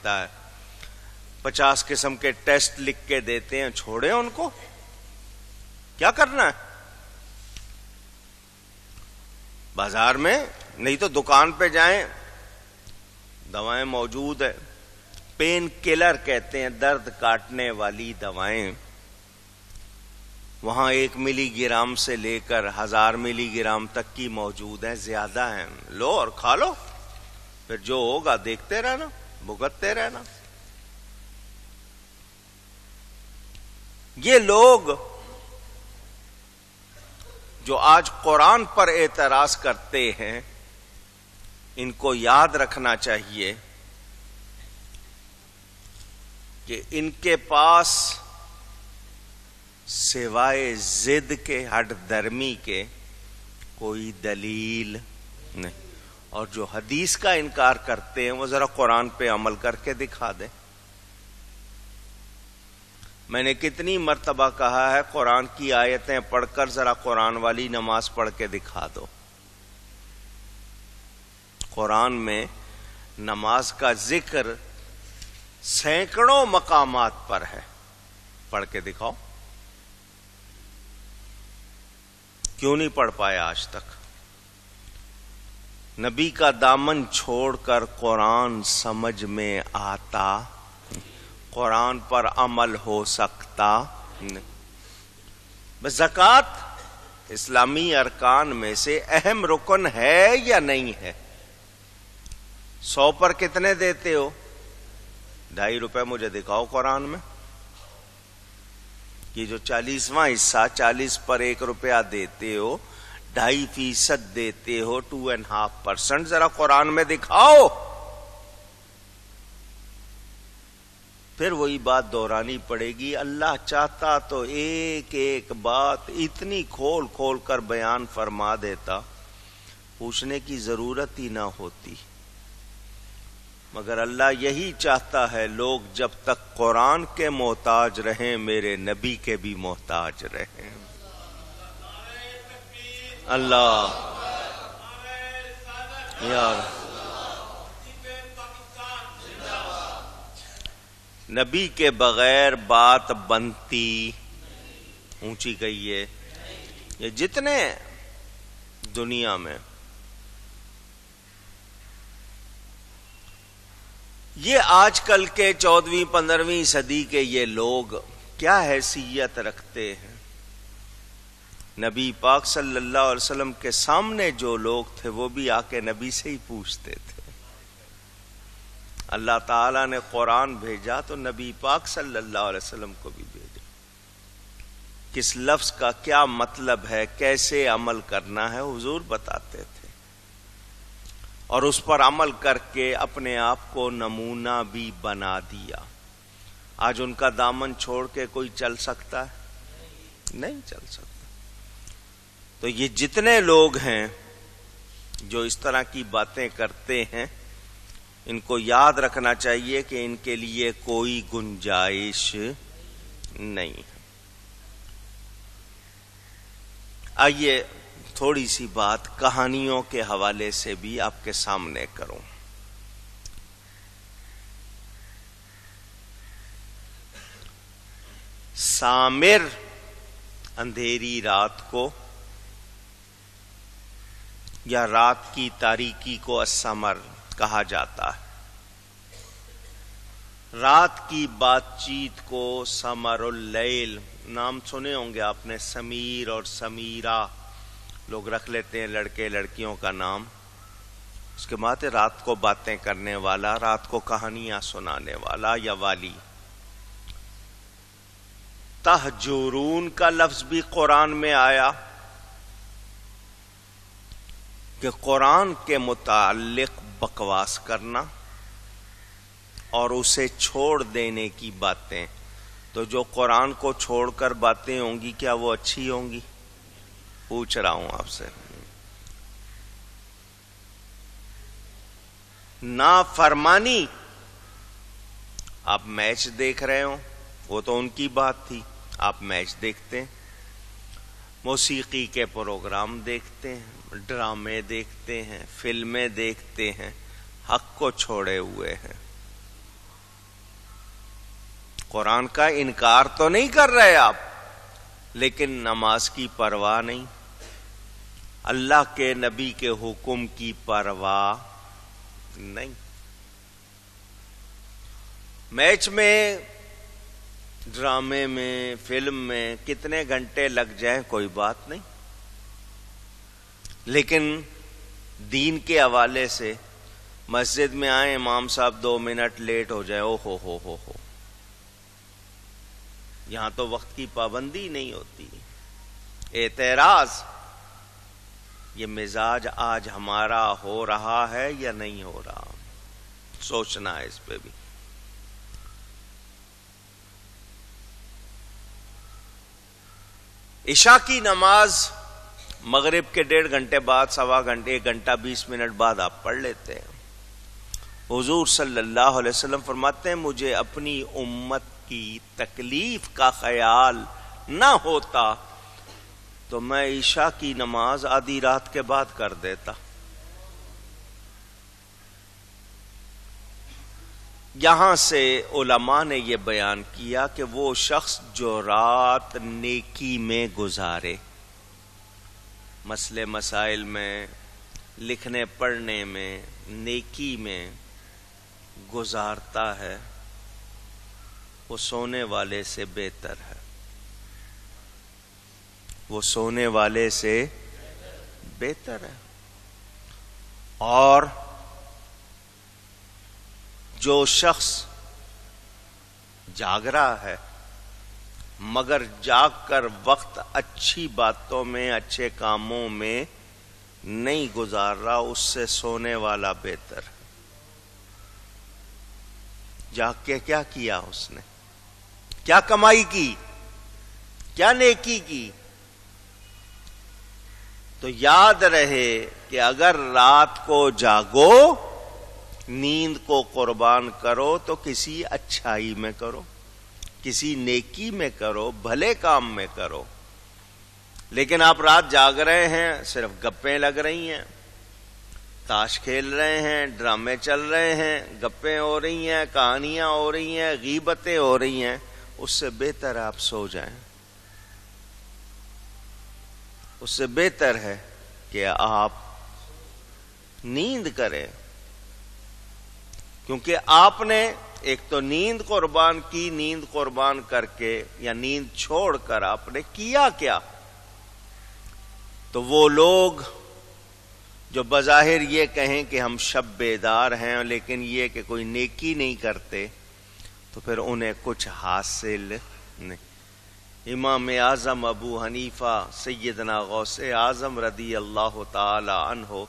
دیتا ہے, 50 قسم کے ٹیسٹ لکھ کے دیتے ہیں, چھوڑیں ان کو, کیا کرنا ہے بازار میں, نہیں تو دکان پہ جائیں, دوائیں موجود ہیں, پین کلر کہتے ہیں, درد کاٹنے والی دوائیں, وہاں 1 ملی گرام سے لے کر 1000 ملی گرام تک کی موجود ہیں, زیادہ ہیں, لو اور کھا لو, پھر جو ہوگا دیکھتے رہنا, بھگتتے رہنا. یہ لوگ جو آج قرآن پر اعتراض کرتے ہیں, ان کو یاد رکھنا چاہیے کہ ان کے پاس سوائے ضد کے, ہٹ درمی کے کوئی دلیل نہیں. اور جو حدیث کا انکار کرتے ہیں وہ ذرا قرآن پہ عمل کر کے دکھا دیں. میں نے کتنی مرتبہ کہا ہے, قرآن کی آیتیں پڑھ کر ذرا قرآن والی نماز پڑھ کے دکھا دو. قرآن میں نماز کا ذکر سینکڑوں مقامات پر ہے, پڑھ کے دکھاؤ. کیوں نہیں پڑھ پائے آج تک؟ نبی کا دامن چھوڑ کر قرآن سمجھ میں آتا, قرآن پر عمل ہو سکتا نہیں. بس زکوٰۃ اسلامی ارکان میں سے اہم رکن ہے یا نہیں ہے؟ 100 پر کتنے دیتے ہو؟ 2.5 روپے مجھے دکھاؤ قرآن میں. یہ جو 40واں حصہ 40 پر 1 روپیہ دیتے ہو, 2.5% دیتے ہو, 2.5%, ذرا قرآن میں دکھاؤ. پھر وہی بات دہرانی پڑے گی. اللہ چاہتا تو ایک ایک بات اتنی کھول کھول کر بیان فرما دیتا, پوچھنے کی ضرورت ہی نہ ہوتی. مگر اللہ یہی چاہتا ہے, لوگ جب تک قرآن کے محتاج رہیں میرے نبی کے بھی محتاج رہیں. اللہ یار نبی کے بغیر بات بنتی, اونچی کہیے. یہ جتنے دنیا میں یہ آج کل کے 14ویں 15ویں صدی کے یہ لوگ کیا حیثیت رکھتے ہیں؟ نبی پاک صلی اللہ علیہ وسلم کے سامنے جو لوگ تھے وہ بھی آ کے نبی سے ہی پوچھتے تھے. اللہ تعالیٰ نے قرآن بھیجا تو نبی پاک صلی اللہ علیہ وسلم کو بھی بھیجا. کس لفظ کا کیا مطلب ہے, کیسے عمل کرنا ہے, حضور بتاتے تھے. اور اس پر عمل کر کے اپنے آپ کو نمونہ بھی بنا دیا. آج ان کا دامن چھوڑ کے کوئی چل سکتا ہے؟ نہیں چل سکتا. تو یہ جتنے لوگ ہیں جو اس طرح کی باتیں کرتے ہیں, ان کو یاد رکھنا چاہیے کہ ان کے لیے کوئی گنجائش نہیں. آئیے تھوڑی سی بات کہانیوں کے حوالے سے بھی آپ کے سامنے کروں. سامر اندھیری رات کو یا رات کی تاریکی کو السمر کہا جاتا ہے. رات کی بات چیت کو سمر اللیل, نام سنے ہوں گے آپ نے, سمیر اور سمیرہ لوگ رکھ لیتے ہیں لڑکے لڑکیوں کا نام. اس کے بعد رات کو باتیں کرنے والا, رات کو کہانیاں سنانے والا یا والی. تہجرون کا لفظ بھی قرآن میں آیا کہ قرآن کے متعلق بکواس کرنا اور اسے چھوڑ دینے کی باتیں. تو جو قرآن کو چھوڑ کر باتیں ہوں گی کیا وہ اچھی ہوں گی؟ پوچھ رہا ہوں آپ سے. نافرمانی, آپ میچ دیکھ رہے ہو, وہ تو ان کی بات تھی, آپ میچ دیکھتے ہیں. موسیقی کے پروگرام دیکھتے ہیں, ڈرامے دیکھتے ہیں, فلمیں دیکھتے ہیں, حق کو چھوڑے ہوئے ہیں. قرآن کا انکار تو نہیں کر رہے آپ، لیکن نماز کی پرواہ نہیں، اللہ کے نبی کے حکم کی پرواہ نہیں۔ میچ میں، ڈرامے میں، فلم میں کتنے گھنٹے لگ جائیں کوئی بات نہیں، لیکن دین کے حوالے سے مسجد میں آئیں، امام صاحب 2 منٹ لیٹ ہو جائے، او ہو، یہاں تو وقت کی پابندی نہیں ہوتی۔ اعتراض، یہ مزاج آج ہمارا ہو رہا ہے یا نہیں ہو رہا، سوچنا ہے اس پہ بھی۔ عشاء کی نماز مغرب کے 1.5 گھنٹے بعد، سوا گھنٹے، 1 گھنٹہ 20 منٹ بعد آپ پڑھ لیتے ہیں۔ حضور صلی اللہ علیہ وسلم فرماتے ہیں مجھے اپنی امت کی تکلیف کا خیال نہ ہوتا تو میں عشاء کی نماز آدھی رات کے بعد کر دیتا۔ یہاں سے علماء نے یہ بیان کیا کہ وہ شخص جو رات نیکی میں گزارے، مسئلے مسائل میں، لکھنے پڑھنے میں، نیکی میں گزارتا ہے، وہ سونے والے سے بہتر ہے، وہ سونے والے سے بہتر ہے۔ اور جو شخص جاگ رہا ہے مگر جاگ کر وقت اچھی باتوں میں، اچھے کاموں میں نہیں گزار رہا، اس سے سونے والا بہتر ہے۔ جاگ کے کیا کیا اس نے؟ کیا کمائی کی؟ کیا نیکی کی؟ تو یاد رہے کہ اگر رات کو جاگو، نیند کو قربان کرو تو کسی اچھائی میں کرو، کسی نیکی میں کرو، بھلے کام میں کرو۔ لیکن آپ رات جاگ رہے ہیں، صرف گپیں لگ رہی ہیں، تاش کھیل رہے ہیں، ڈرامے چل رہے ہیں، گپیں ہو رہی ہیں، کہانیاں ہو رہی ہیں، غیبتیں ہو رہی ہیں، اس سے بہتر ہے آپ سو جائیں۔ اس سے بہتر ہے کہ آپ نیند کریں، کیونکہ آپ نے ایک تو نیند قربان کی، نیند قربان کر کے یا نیند چھوڑ کر آپ نے کیا کیا؟ تو وہ لوگ جو بظاہر یہ کہیں کہ ہم شب بیدار ہیں لیکن یہ کہ کوئی نیکی نہیں کرتے، تو پھر انہیں کچھ حاصل نہیں۔ امام اعظم ابو حنیفہ سیدنا غوث اعظم رضی اللہ تعالی عنہ،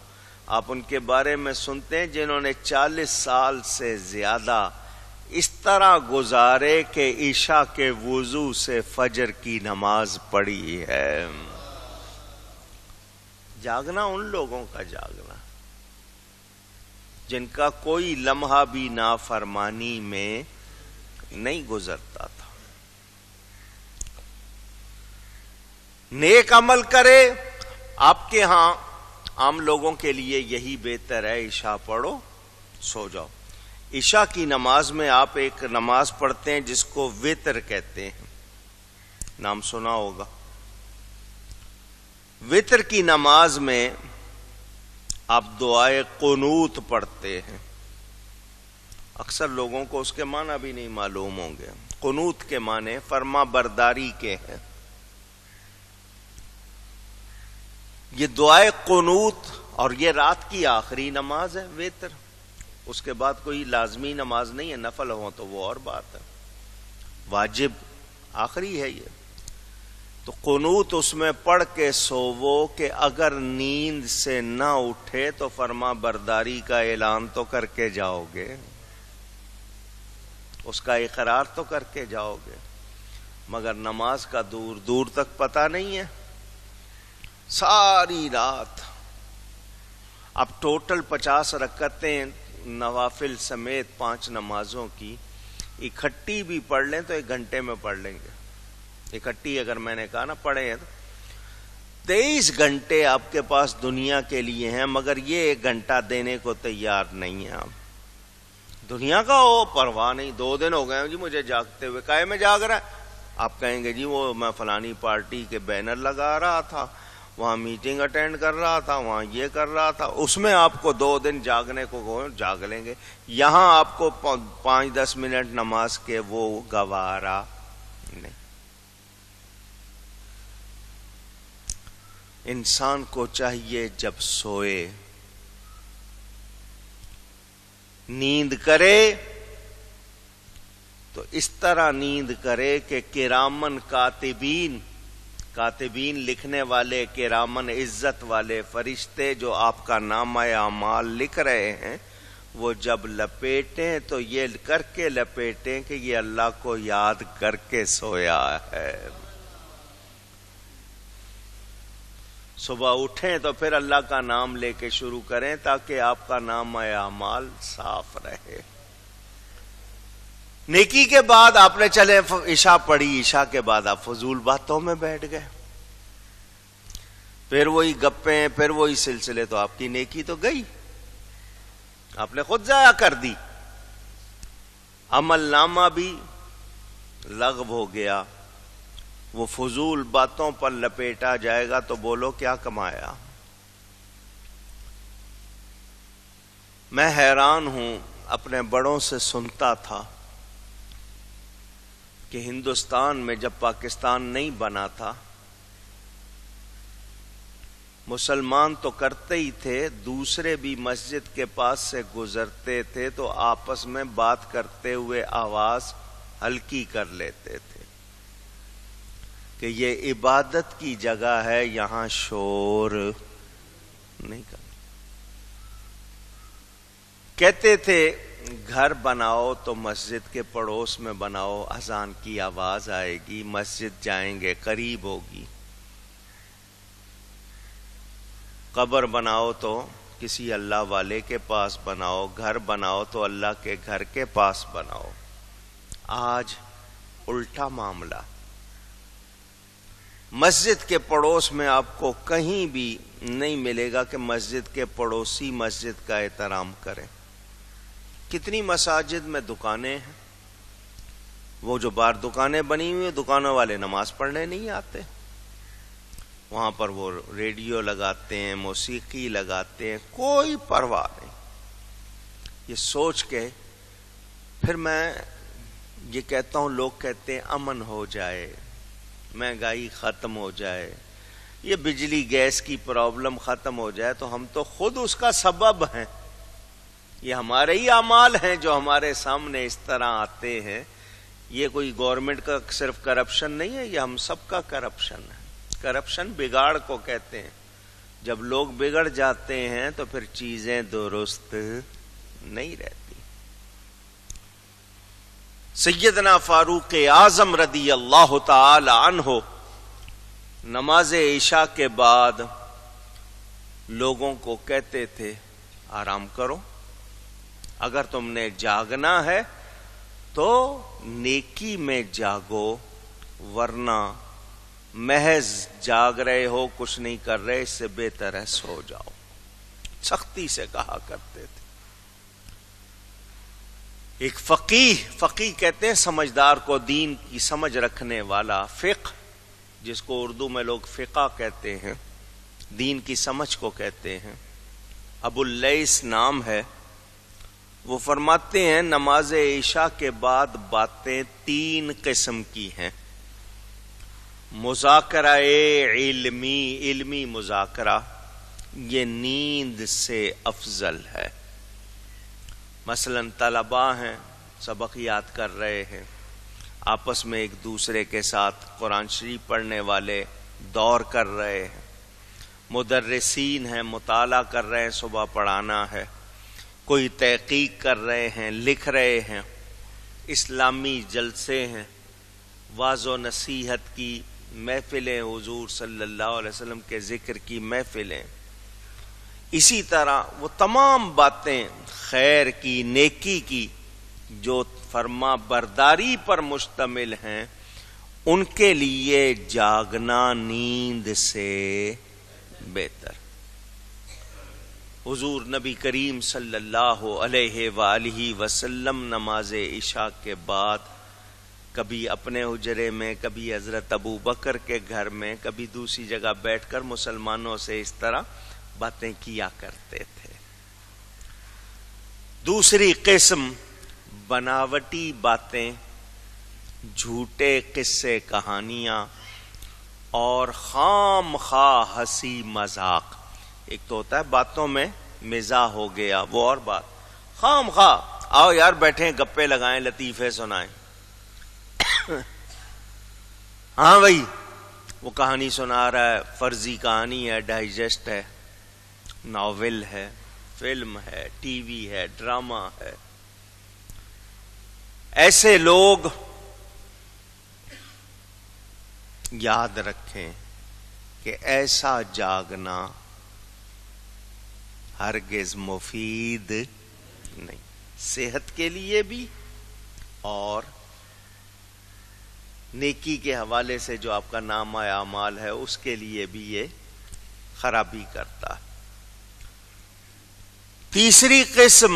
آپ ان کے بارے میں سنتے ہیں جنہوں نے 40 سال سے زیادہ اس طرح گزارے کہ عشاء کے وضو سے فجر کی نماز پڑھی ہے۔ جاگنا ان لوگوں کا جاگنا جن کا کوئی لمحہ بھی نافرمانی میں نہیں گزرتا تھا۔ نیک عمل کرے، آپ کے ہاں عام لوگوں کے لیے یہی بہتر ہے، عشاء پڑھو سو جاؤ۔ عشاء کی نماز میں آپ ایک نماز پڑھتے ہیں جس کو وتر کہتے ہیں، نام سنا ہوگا۔ وتر کی نماز میں آپ دعائے قنوت پڑھتے ہیں، اکثر لوگوں کو اس کے معنی بھی نہیں معلوم ہوں گے۔ قنوت کے معنی فرما برداری کے ہیں۔ یہ دعائے قنوت، اور یہ رات کی آخری نماز ہے وتر، اس کے بعد کوئی لازمی نماز نہیں ہے، نفل ہو تو وہ اور بات ہے، واجب آخری ہے یہ۔ تو قنوت اس میں پڑھ کے سوو کہ اگر نیند سے نہ اٹھے تو فرما برداری کا اعلان تو کر کے جاؤ گے، اس کا اقرار تو کر کے جاؤ گے، مگر نماز کا دور دور تک پتہ نہیں ہے۔ ساری رات اب ٹوٹل 50 رکعتیں نوافل سمیت 5 نمازوں کی اکٹھی بھی پڑھ لیں تو 1 گھنٹے میں پڑھ لیں گے۔ اکٹھی اگر میں نے کہا نا پڑھیں تو 23 گھنٹے آپ کے پاس دنیا کے لیے ہیں، مگر یہ 1 گھنٹہ دینے کو تیار نہیں ہیں آپ۔ دنیا کا ہو پرواہ نہیں. 2 دن ہو گئے جی مجھے جاگتے ہوئے. کائے میں جاگ رہا ہے؟ آپ کہیں گے جی وہ میں فلانی پارٹی کے بینر لگا رہا تھا, وہاں میٹنگ اٹینڈ کر رہا تھا, وہاں یہ کر رہا تھا. اس میں آپ کو 2 دن جاگنے کو جاگ لیں گے. یہاں آپ کو 5-10 منٹ نماز کے وہ گوارا نہیں. انسان کو چاہیے جب سوئے نیند کرے تو اس طرح نیند کرے کہ کرامن کاتبین, کاتبین لکھنے والے, کرامن عزت والے فرشتے جو آپ کا نامہ اعمال لکھ رہے ہیں, وہ جب لپیٹیں تو یہ کر کے لپیٹیں کہ یہ اللہ کو یاد کر کے سویا ہے. صبح اٹھیں تو پھر اللہ کا نام لے کے شروع کریں تاکہ آپ کا نامہ اعمال صاف رہے. نیکی کے بعد آپ نے چلے عشاء پڑھی, عشاء کے بعد آپ فضول باتوں میں بیٹھ گئے, پھر وہی گپیں, پھر وہی سلسلے, تو آپ کی نیکی تو گئی, آپ نے خود ضائع کر دی. عمل نامہ بھی لغو ہو گیا. وہ فضول باتوں پر لپیٹا جائے گا تو بولو کیا کمایا. میں حیران ہوں, اپنے بڑوں سے سنتا تھا کہ ہندوستان میں جب پاکستان نہیں بنا تھا, مسلمان تو کرتے ہی تھے, دوسرے بھی مسجد کے پاس سے گزرتے تھے تو آپس میں بات کرتے ہوئے آواز ہلکی کر لیتے تھے کہ یہ عبادت کی جگہ ہے, یہاں شور نہیں کرنا. کہتے تھے گھر بناؤ تو مسجد کے پڑوس میں بناؤ, اذان کی آواز آئے گی, مسجد جائیں گے, قریب ہوگی. قبر بناؤ تو کسی اللہ والے کے پاس بناؤ, گھر بناؤ تو اللہ کے گھر کے پاس بناؤ. آج الٹا معاملہ. مسجد کے پڑوس میں آپ کو کہیں بھی نہیں ملے گا کہ مسجد کے پڑوسی مسجد کا احترام کریں. کتنی مساجد میں دکانیں ہیں, وہ جو باہر دکانیں بنی ہوئی ہیں, دکانوں والے نماز پڑھنے نہیں آتے, وہاں پر وہ ریڈیو لگاتے ہیں, موسیقی لگاتے ہیں, کوئی پرواہ نہیں. یہ سوچ کے پھر میں یہ کہتا ہوں, لوگ کہتے ہیں امن ہو جائے, مہنگائی ختم ہو جائے, یہ بجلی گیس کی پرابلم ختم ہو جائے, تو ہم تو خود اس کا سبب ہیں. یہ ہمارے ہی اعمال ہیں جو ہمارے سامنے اس طرح آتے ہیں. یہ کوئی گورنمنٹ کا صرف کرپشن نہیں ہے, یہ ہم سب کا کرپشن ہے. کرپشن بگاڑ کو کہتے ہیں. جب لوگ بگڑ جاتے ہیں تو پھر چیزیں درست نہیں رہتی. سیدنا فاروق اعظم رضی اللہ تعالی عنہ نماز عشاء کے بعد لوگوں کو کہتے تھے آرام کرو, اگر تم نے جاگنا ہے تو نیکی میں جاگو, ورنہ محض جاگ رہے ہو کچھ نہیں کر رہے, اس سے بہتر ہے سو جاؤ. سختی سے کہا کرتے تھے. ایک فقیہ کہتے ہیں سمجھدار کو, دین کی سمجھ رکھنے والا, فقہ جس کو اردو میں لوگ فقہ کہتے ہیں, دین کی سمجھ کو کہتے ہیں, ابو اللیث نام ہے. وہ فرماتے ہیں نماز عشاء کے بعد باتیں 3 قسم کی ہیں. مذاکرہ علمی مذاکرہ, یہ نیند سے افضل ہے. مثلا طلباء ہیں, سبق یاد کر رہے ہیں, آپس میں ایک دوسرے کے ساتھ قرآن شریف پڑھنے والے دور کر رہے ہیں. مدرسین ہیں, مطالعہ کر رہے ہیں, صبح پڑھانا ہے. کوئی تحقیق کر رہے ہیں, لکھ رہے ہیں. اسلامی جلسے ہیں, واعظ و نصیحت کی محفلیں, حضور صلی اللہ علیہ وسلم کے ذکر کی محفلیں. اسی طرح وہ تمام باتیں خیر کی, نیکی کی, جو فرما برداری پر مشتمل ہیں, ان کے لیے جاگنا نیند سے بہتر. حضور نبی کریم صلی اللہ علیہ وآلہ وسلم نماز عشاء کے بعد کبھی اپنے حجرے میں، کبھی حضرت ابو بکر کے گھر میں، کبھی دوسری جگہ بیٹھ کر مسلمانوں سے اس طرح باتیں کیا کرتے تھے۔ دوسری قسم بناوٹی باتیں، جھوٹے قصے کہانیاں اور خام خواہ ہنسی مذاق۔ ایک تو ہوتا ہے باتوں میں مزاح ہو گیا، وہ اور بات خام خواہ، آؤ یار بیٹھیں گپے لگائیں لطیفے سنائیں، ہاں بھائی وہ کہانی سنا رہا ہے، فرضی کہانی ہے، ڈائجسٹ ہے، ناول ہے، فلم ہے، ٹی وی ہے، ڈرامہ ہے۔ ایسے لوگ یاد رکھیں کہ ایسا جاگنا ہرگز مفید نہیں، صحت کے لیے بھی اور نیکی کے حوالے سے جو آپ کا نامہ اعمال ہے اس کے لیے بھی یہ خرابی کرتا ہے۔ تیسری قسم،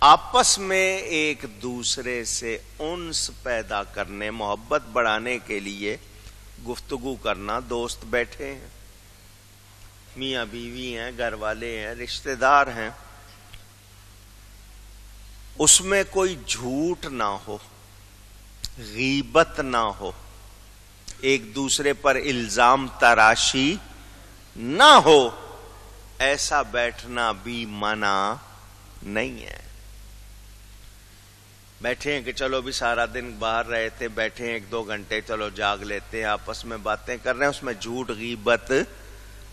آپس میں ایک دوسرے سے انس پیدا کرنے، محبت بڑھانے کے لیے گفتگو کرنا۔ دوست بیٹھے ہیں، میاں بیوی ہیں، گھر والے ہیں، رشتہ دار ہیں، اس میں کوئی جھوٹ نہ ہو، غیبت نہ ہو، ایک دوسرے پر الزام تراشی نہ ہو، ایسا بیٹھنا بھی منع نہیں ہے۔ بیٹھے ہیں کہ چلو بھی سارا دن باہر رہے تھے، بیٹھے ہیں 1-2 گھنٹے، چلو جاگ لیتے ہیں، آپس میں باتیں کر رہے ہیں، اس میں جھوٹ غیبت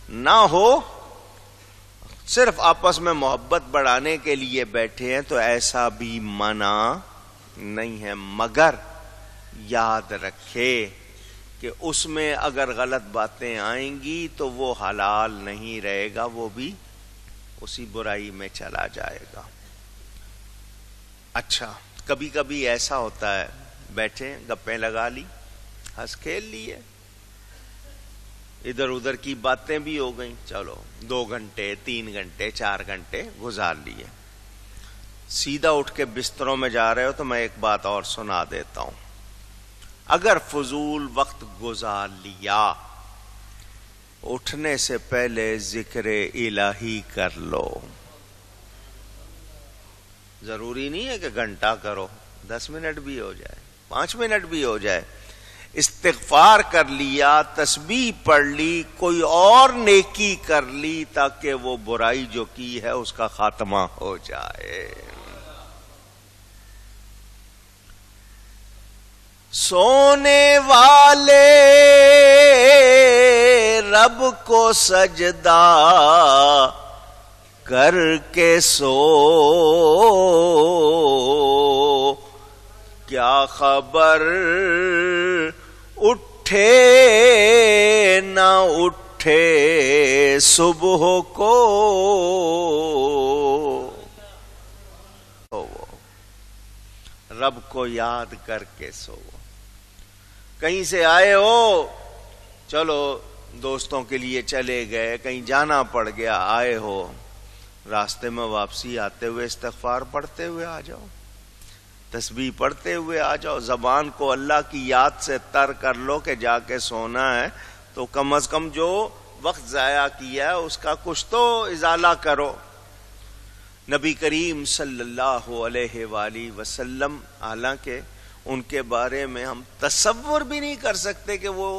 نہ ہو، صرف آپس میں محبت بڑھانے کے لیے بیٹھے ہیں تو ایسا بھی منع نہیں ہے، مگر یاد رکھے کہ اس میں اگر غلط باتیں آئیں گی تو وہ حلال نہیں رہے گا، وہ بھی اسی برائی میں چلا جائے گا۔ اچھا، کبھی کبھی ایسا ہوتا ہے، بیٹھے گپیں لگا لی، ہنس کھیل لیے، ادھر ادھر کی باتیں بھی ہو گئیں، چلو 2 گھنٹے 3 گھنٹے 4 گھنٹے گزار لیے، سیدھا اٹھ کے بستروں میں جا رہے ہو تو میں ایک بات اور سنا دیتا ہوں۔ اگر فضول وقت گزار لیا، اٹھنے سے پہلے ذکر الہی کر لو۔ ضروری نہیں ہے کہ گھنٹہ کرو، 10 منٹ بھی ہو جائے، 5 منٹ بھی ہو جائے، استغفار کر لیا، تسبیح پڑھ لی، کوئی اور نیکی کر لی تاکہ وہ برائی جو کی ہے اس کا خاتمہ ہو جائے۔ سونے والے رب کو سجدہ کر کے سو، کیا خبر اٹھے نہ اٹھے صبح کو، رب کو یاد کر کے سو۔ کہیں سے آئے ہو، چلو دوستوں کے لیے چلے گئے، کہیں جانا پڑ گیا، آئے ہو، راستے میں واپسی آتے ہوئے استغفار پڑھتے ہوئے آ جاؤ، تسبیح پڑھتے ہوئے آ جاؤ، زبان کو اللہ کی یاد سے تر کر لو کہ جا کے سونا ہے تو کم از کم جو وقت ضائع کیا ہے اس کا کچھ تو ازالہ کرو۔ نبی کریم صلی اللہ علیہ وآلہ وسلم، حالانکہ ان کے بارے میں ہم تصور بھی نہیں کر سکتے کہ وہ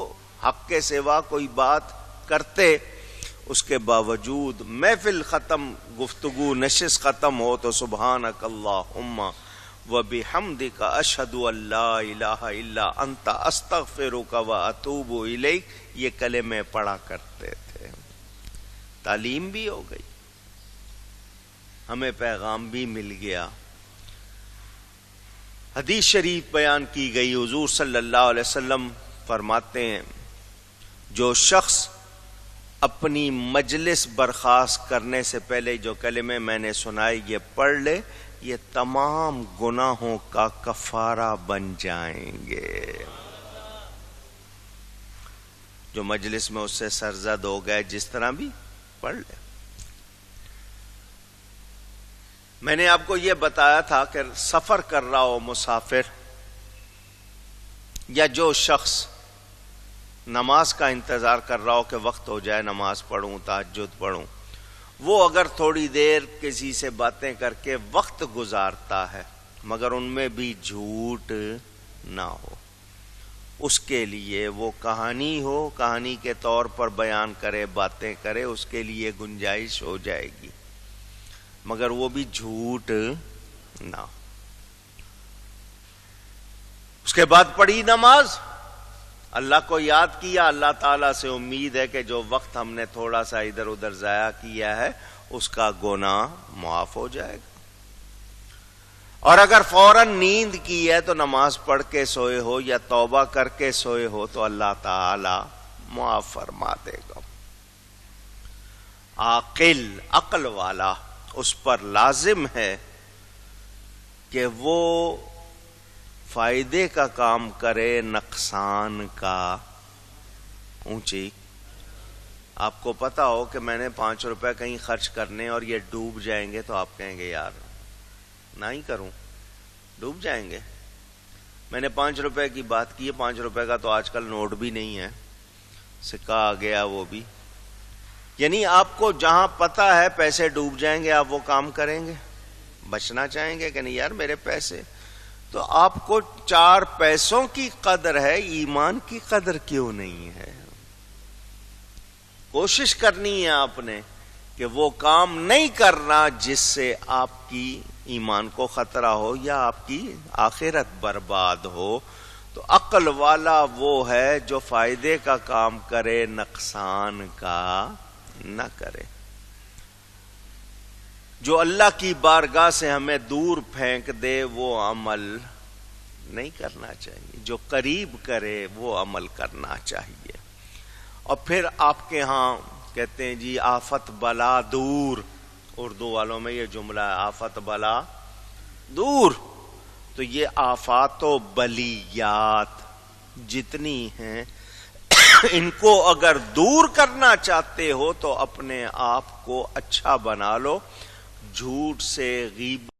حق کے سوا کوئی بات کرتے، اس کے باوجود محفل ختم، گفتگو نشست ختم ہو تو سبحانک اللہم وبحمدک اشہد ان لا الہ الا انت استغفرک واتوب الیک، یہ کلمے پڑھا کرتے تھے۔ تعلیم بھی ہو گئی، ہمیں پیغام بھی مل گیا۔ حدیث شریف بیان کی گئی، حضور صلی اللہ علیہ وسلم فرماتے ہیں جو شخص اپنی مجلس برخاست کرنے سے پہلے جو کلمے میں نے سنائے یہ پڑھ لے، یہ تمام گناہوں کا کفارہ بن جائیں گے۔ جو مجلس میں اس سے سرزد ہو گئے جس طرح بھی پڑھ لے۔ میں نے آپ کو یہ بتایا تھا کہ سفر کر رہا ہو مسافر یا جو شخص نماز کا انتظار کر رہا ہو کہ وقت ہو جائے نماز پڑھوں تہجد پڑھوں، وہ اگر تھوڑی دیر کسی سے باتیں کر کے وقت گزارتا ہے مگر ان میں بھی جھوٹ نہ ہو، اس کے لیے وہ کہانی ہو، کہانی کے طور پر بیان کرے، باتیں کرے، اس کے لیے گنجائش ہو جائے گی، مگر وہ بھی جھوٹ نہ ہو۔ اس کے بعد پڑھی نماز، اللہ کو یاد کیا، اللہ تعالیٰ سے امید ہے کہ جو وقت ہم نے تھوڑا سا ادھر ادھر ضائع کیا ہے اس کا گناہ معاف ہو جائے گا، اور اگر فوراً نیند کی ہے تو نماز پڑھ کے سوئے ہو یا توبہ کر کے سوئے ہو تو اللہ تعالیٰ معاف فرما دے گا۔ عاقل، عقل والا، اس پر لازم ہے کہ وہ فائدے کا کام کرے، نقصان کا اونچی۔ آپ کو پتا ہو کہ میں نے 5 روپے کہیں خرچ کرنے اور یہ ڈوب جائیں گے تو آپ کہیں گے یار نہ ہی کروں، ڈوب جائیں گے۔ میں نے 5 روپے کی بات کی ہے، 5 روپے کا تو آج کل نوٹ بھی نہیں ہے، سکہ آ گیا وہ بھی، یعنی آپ کو جہاں پتا ہے پیسے ڈوب جائیں گے آپ وہ کام کریں گے، بچنا چاہیں گے کہ نہیں یار میرے پیسے، تو آپ کو 4 پیسوں کی قدر ہے، ایمان کی قدر کیوں نہیں ہے؟ کوشش کرنی ہے آپ نے کہ وہ کام نہیں کرنا جس سے آپ کی ایمان کو خطرہ ہو یا آپ کی آخرت برباد ہو۔ تو عقل والا وہ ہے جو فائدے کا کام کرے، نقصان کا نہ کرے۔ جو اللہ کی بارگاہ سے ہمیں دور پھینک دے وہ عمل نہیں کرنا چاہیے، جو قریب کرے وہ عمل کرنا چاہیے۔ اور پھر آپ کے ہاں کہتے ہیں جی آفت بلا دور، اردو والوں میں یہ جملہ ہے آفت بلا دور، تو یہ آفات و بلیات جتنی ہیں ان کو اگر دور کرنا چاہتے ہو تو اپنے آپ کو اچھا بنا لو، جھوٹ سے، غیبت